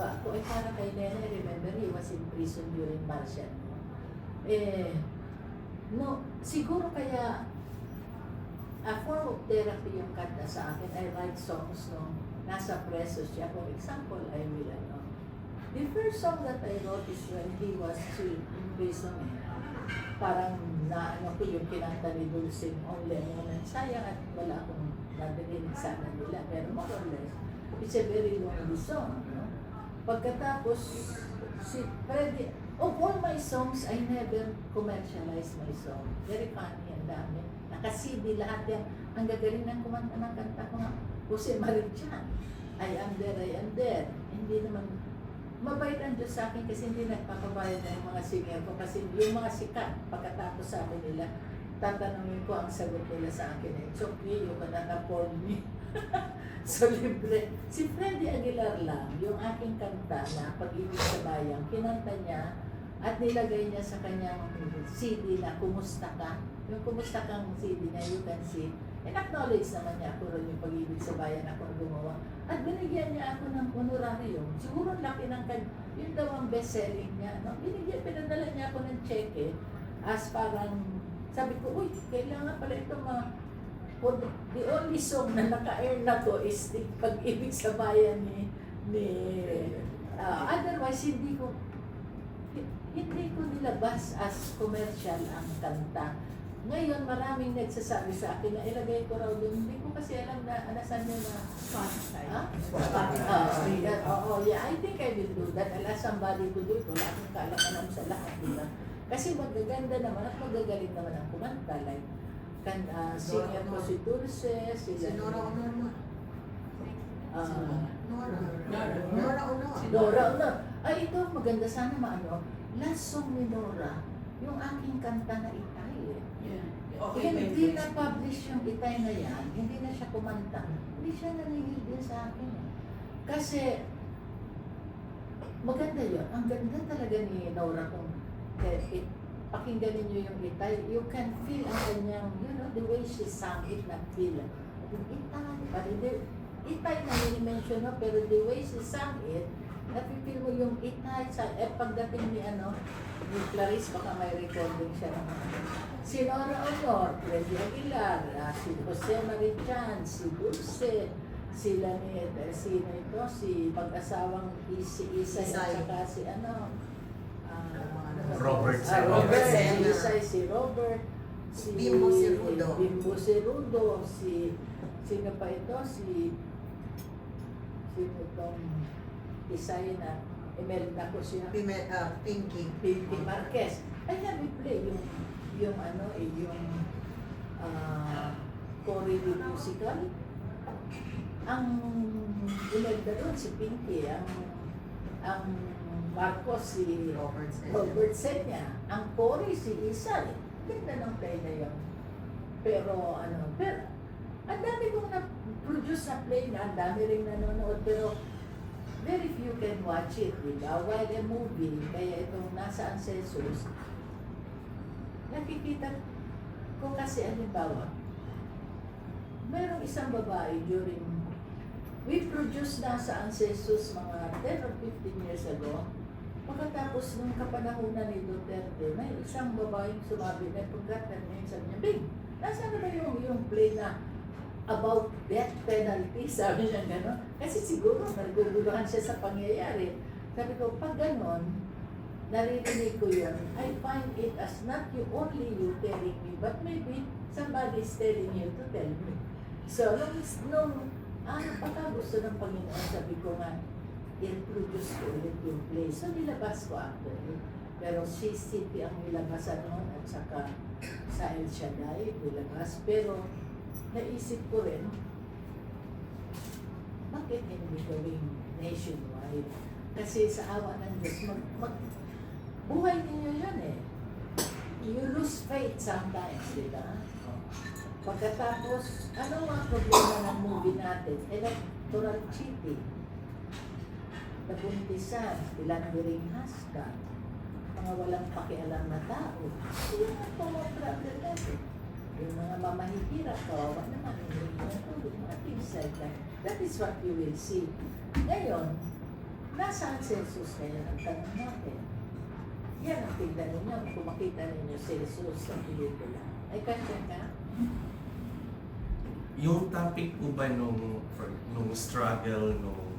baba ako, ay para kay Nene, remember, he was in prison during Martial. No, siguro kaya a form of therapy yung kanta sa akin. I write songs nung nasa preso siya. For example, I will, the first song that I wrote is when he was in prison. Parang naano ko yung kinanta ni Dulce, Only a Moment. Sayang at wala akong nadidinig sana nila. Pero more or less, it's a very lonely song. No? Pagkatapos, si Freddy, of all my songs, I never commercialized my song. Very funny, ang dami. Naka-CD lahat yan. Ang gagaling ng kumanta ng kanta ko nga, Jose Marichan. I am there. Hindi naman, mabait ang Diyos sa akin kasi hindi nagpapabayad ng mga singer ko. Kasi yung mga sikat, pagkatapos sabi nila, tatanungin ko ang sagot nila sa akin. It's okay, you can afford me. So, libre. Si Freddy Aguilar lang, yung aking kanta na Pag-ibig sa Bayan, kinanta niya at nilagay niya sa kanyang CD na Kumusta Ka. Yung Kumusta Kang CD na you can see. And acknowledge naman niya ako rin yung Pag-ibig sa Bayan ako gumawa. At binigyan niya ako ng honorarium. Siguro laki ng yun daw ang best-selling niya. No? Pinadala niya ako ng cheque as parang, sabi ko, uy, kailangan pala ito the only song na naka-earn na to is the Pag-ibig sa Bayan otherwise hindi ko nilabas as commercial ang kanta. Ngayon maraming nagsasabi sa akin na ilagay ko raw doon. Hindi ko kasi alam na saan nyo na Spotify. Yeah, I think I will do that. I'll ask somebody to do it. Wala akong kaalam-alam sa lahat, diba? Kasi magaganda naman at magagaling naman ang kumanta. Like, singer ko si Dulce, si Nora Honor. Nora Honor. Ay, ito, maganda sana maano. Last song ni Nora, yung aking kanta na Itay. Okay, hindi na-publish yung Itay na yan, hindi na siya kumanta. Hindi siya naningil din sa akin. Kasi, maganda yun. Ang ganda talaga ni Nora kung pakinggan ninyo yung Itay. You can feel ang kanyang, the way she sang it, na-feel. Itay, pati Itay na mini-mention, no? Pero the way she sang it, napipil mo yung Itay sa, pagdating ni Clarice, baka may recording siya naman. Si Nora Honor, Freddy Aguilar, si Jose Marichan, si Dulce, sila si mag-asawang si Isay at saka si Robert si Robert, si Bimbo Cerudo, sino pa ito, sino itong Isay na Imelda ko siya. Pinky Marquez. Ay, play yung Cory the Musical. Ang Imelda doon, si Pinky. Ang Marcos, si Robert Senya. Ang Cory, si Isay. Ganda ng play na yun. Pero, ang dami kong na-produce na play na, ang dami rin nanonood, pero very few can watch it, diba? While a movie, kaya itong nasa Ancestors, nakikita ko kasi, halimbawa, mayroong isang babae we produced na sa Ancestors mga 10 or 15 years ago. Pagkatapos nung kapanahunan ni Duterte, may isang babaeng sumabi na pagkat niya, sabi niya, Bing, nasaan na ba yung play na about death penalty? Sabi niya gano'n. Kasi siguro naguguluhan siya sa pangyayari. Sabi ko, pag gano'n, naririnig ko yun, I find it as not only you telling me, but maybe somebody is telling you to tell me. So, pagka gusto ng Panginoon, sabi ko nga, i-produce ko ulit yung play. So, nilabas ko actually. Pero CCP ang nilabasan noon at saka sa El Shaddai nilabas. Pero, naisip ko rin, bakit hindi gawing nationwide? Kasi sa awa ng Diyos, buhay ninyo yan eh. You lose faith sometimes, di ba? Pagkatapos, ano ang problema ng movie natin? Electoral cheating. Nabuntisan, ilandering hasta, mga walang pakialam na tao. Yun ang problem natin. Yung mga mamahihirap, kawawa naman, hindi na tulog, mga things like that. That is what you will see. Ngayon, Nasaan si Jesus ngayon ang tanong natin? Yan ang tignan ninyo kung makita ninyo si Jesus sa pelikula. Ay, kasya ka? Yung topic po ba nung struggle, nung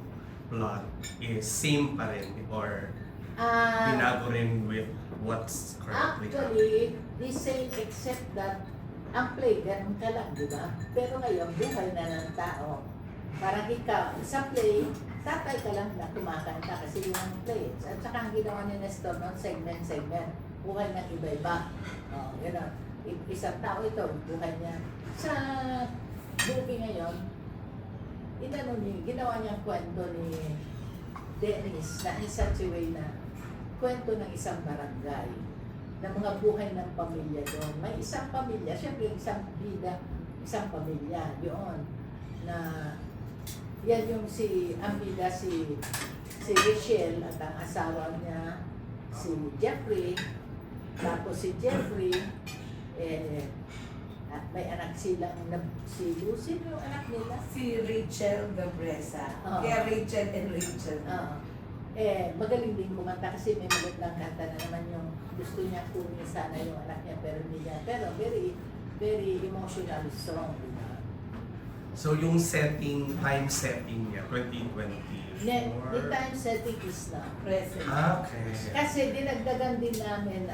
plot is same pa rin or binago rin with what's currently happening? Actually, the same except that ang play, ganun ka lang, di ba? Pero ngayon, buhay na ng tao. Parang ikaw, sa play, tatay ka lang na kumakanta kasi yun ang play. At saka ang ginawa ni Nestor noon, segment. Buhay ng iba-iba. Yun o. Isang tao ito, buhay niya. Sa movie ngayon, ginawa niyang kwento ni Dennis na in such a way na kwento ng isang barangay na mga buhay ng pamilya doon. May isang pamilya, syempre isang bida, isang pamilya yun na yan yung ang bida si Rachel at ang asawa niya si Jeffrey, tapos si Jeffrey at may anak silang si Lucy yung anak nila. Si Rachel Gabresa. Oo. Kaya Rachel and Rachel. Magaling din kumanta kasi may magandang kanta na naman yung gusto niya kunin sana yung anak niya pero hindi niya. Pero very, very emotional song. Diba? So yung time setting niya, 2024? The time setting is na Present. Okay. kasi dinagdagan din namin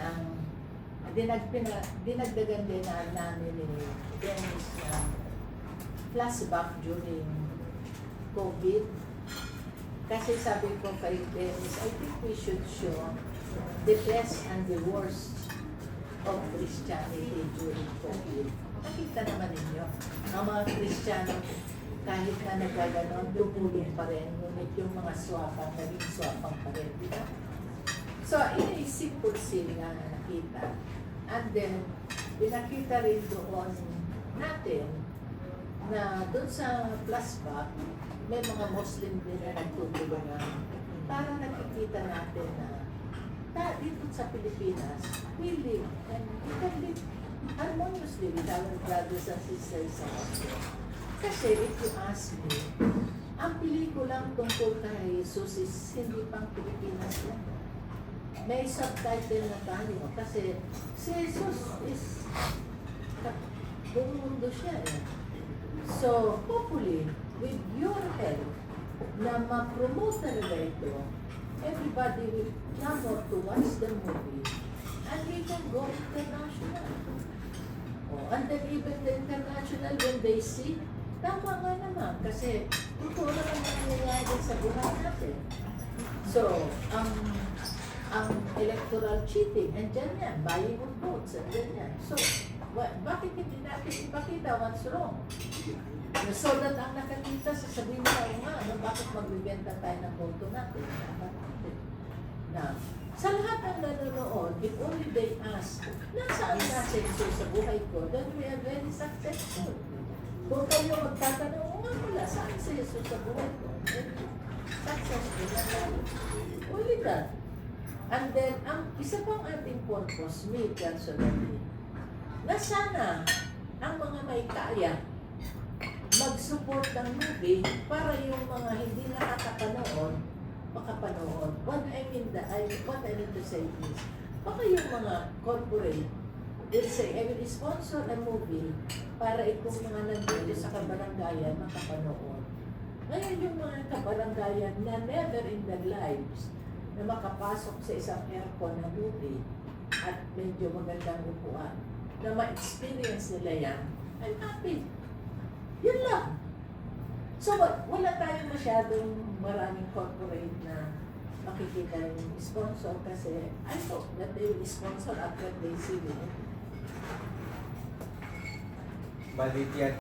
dinagdagan din namin ni Dennis na flashback during COVID. Kasi sabi ko kay Dennis, I think we should show the best and the worst of Christianity during COVID. Nakita naman ninyo, ang mga Kristiyano, kahit na nagaganon, dumulong pa rin, ngunit yung mga swapang, naging swapang pa rin, di ba? So, in a simple scene na nakita. And then, pinakita rin doon natin na doon sa flashback, may mga Muslim din na nagtutulungan para nakikita natin na dito sa Pilipinas, we live and we can live harmoniously with our brothers and sisters sa Muslim. Kasi if you ask me, ang pelikulang tungkol kay Jesus is hindi pang Pilipinas lang. May subtitle na tayo kasi si Jesus is buong mundo siya eh. So, hopefully, with your help na ma-promote talaga ito, everybody will come out to watch the movie and we can go international. And then even the international, when they see, tama nga naman kasi totoo naman ang nangyayari sa buhay natin. So, ang electoral cheating, andyan yan, buying of votes, andyan yan. So, bakit hindi natin ipakita what's wrong? So that ang nakakita, sasabihin mo bakit magbibenta tayo ng boto natin? Na, sa lahat ng nanonood, if only they ask, nasaan na si Jesus sa buhay ko, then we are very successful. Kung kayo magtatanong, wala, saan si Jesus sa buhay ko? Then, successful na tayo. Only that. And then, ang isa pang ating purpose, me personally, na sana ang mga may kaya mag-support ng movie para yung mga hindi nakakapanood, makapanood. What I mean to say is, baka yung mga corporate will say, I will sponsor a movie para itong mga nandito sa kabaranggayan makapanood. Ngayon yung mga kabaranggayan na never in their lives na makapasok sa isang aircon na movie at medyo magandang upuan, na ma-experience nila yan, I'm happy. Yun lang. So, wala tayong masyadong maraming corporate na makikita yung sponsor kasi I hope that they will sponsor after they see it. Balik yan.